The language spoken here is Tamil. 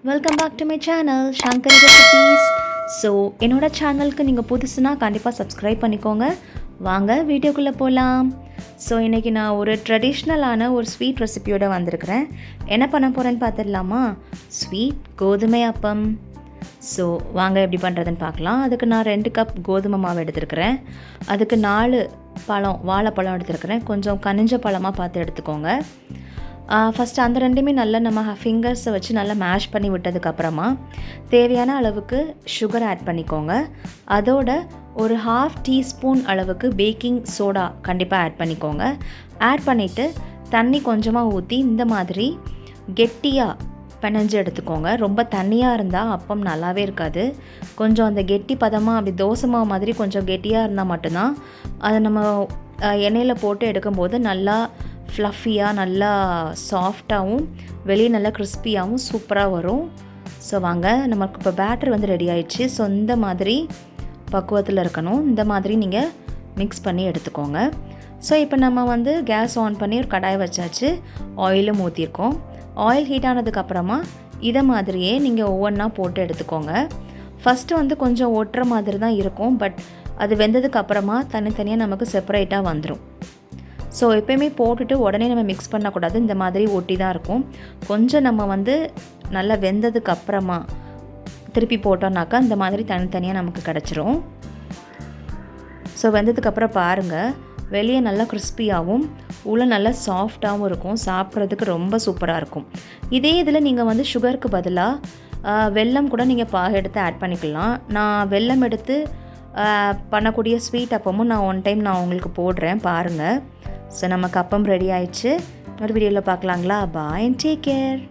Welcome back to my channel Shankari recipes. So என்னோட சேனலுக்கு நீங்கள் புதுசுனா கண்டிப்பாக சப்ஸ்கிரைப் பண்ணிக்கோங்க. வாங்க வீடியோக்குள்ளே போகலாம். ஸோ இன்றைக்கி நான் ஒரு ட்ரெடிஷ்னலான ஒரு ஸ்வீட் ரெசிபியோடு வந்திருக்கிறேன். என்ன பண்ண போகிறேன்னு பார்த்துடலாமா? ஸ்வீட் கோதுமை அப்பம். ஸோ வாங்க எப்படி பண்ணுறதுன்னு பார்க்கலாம். அதுக்கு நான் 2 கப் கோதுமை மாவு எடுத்துருக்கிறேன். அதுக்கு 4 வாழைப்பழம் எடுத்துருக்கிறேன். கொஞ்சம் கனிஞ்ச பழமாக பார்த்து எடுத்துக்கோங்க. ஃபஸ்ட்டு அந்த ரெண்டுமே நல்லா நம்ம ஃபிங்கர்ஸை வச்சு நல்லா மேஷ் பண்ணி விட்டதுக்கப்புறமா தேவையான அளவுக்கு சுகர் ஆட் பண்ணிக்கோங்க. அதோட ஒரு 1/2 டீஸ்பூன் அளவுக்கு பேக்கிங் சோடா கண்டிப்பாக ஆட் பண்ணிக்கோங்க. ஆட் பண்ணிவிட்டு தண்ணி கொஞ்சமாக ஊற்றி இந்த மாதிரி கெட்டியாக பிணைஞ்சு எடுத்துக்கோங்க. ரொம்ப தண்ணியாக இருந்தால் அப்பம் நல்லாவே இருக்காது. கொஞ்சம் அந்த கெட்டி பதமாக அப்படி தோசை மாவு மாதிரி கொஞ்சம் கெட்டியாக இருந்தால் மட்டும்தான் அதை நம்ம எண்ணெயில் போட்டு எடுக்கும்போது நல்லா ஃப்ளஃபியாக நல்லா சாஃப்டாகவும் வெளியே நல்லா கிறிஸ்பியாகவும் சூப்பராக வரும். ஸோ வாங்க, நமக்கு இப்போ பேட்டர் வந்து ரெடி ஆயிடுச்சு. ஸோ இந்த மாதிரி பக்குவத்தில் இருக்கணும். இந்த மாதிரி நீங்கள் மிக்ஸ் பண்ணி எடுத்துக்கோங்க. ஸோ இப்போ நம்ம வந்து கேஸ் ஆன் பண்ணி ஒரு கடாயை வச்சாச்சு. ஆயிலும் ஊற்றிருக்கோம். ஆயில் ஹீட் ஆனதுக்கப்புறமா இதை மாதிரியே நீங்கள் ஒவ்வொன்றா போட்டு எடுத்துக்கோங்க. ஃபஸ்ட்டு வந்து கொஞ்சம் ஒட்டுற மாதிரி தான் இருக்கும். பட் அது வெந்ததுக்கப்புறமா தனித்தனியாக நமக்கு செப்பரேட்டாக வந்துடும். ஸோ எப்போயுமே போட்டுட்டு உடனே நம்ம மிக்ஸ் பண்ணக்கூடாது. இந்த மாதிரி ஒட்டி தான் இருக்கும். கொஞ்சம் நம்ம வந்து நல்லா வெந்ததுக்கு அப்புறமா திருப்பி போட்டோம்னாக்கா இந்த மாதிரி தனித்தனியாக நமக்கு கிடச்சிரும். ஸோ வெந்ததுக்கப்புறம் பாருங்கள், வெளியே நல்லா கிறிஸ்பியாகவும் உள்ள நல்லா சாஃப்டாகவும் இருக்கும். சாப்பிட்றதுக்கு ரொம்ப சூப்பராக இருக்கும். இதே இதில் நீங்கள் வந்து சுகருக்கு பதிலாக வெல்லம் கூட நீங்கள் பாகு எடுத்து ஆட் பண்ணிக்கலாம். நான் வெல்லம் எடுத்து பண்ணக்கூடிய ஸ்வீட் அப்பமும் நான் ஒன் டைம் நான் உங்களுக்கு போடுறேன், பாருங்கள். ஸோ நமக்கு அப்பம் ரெடி ஆயிடுச்சு. ஒரு வீடியோவில் பார்க்கலாங்களா? பாய் அண்ட் டேக் கேர்.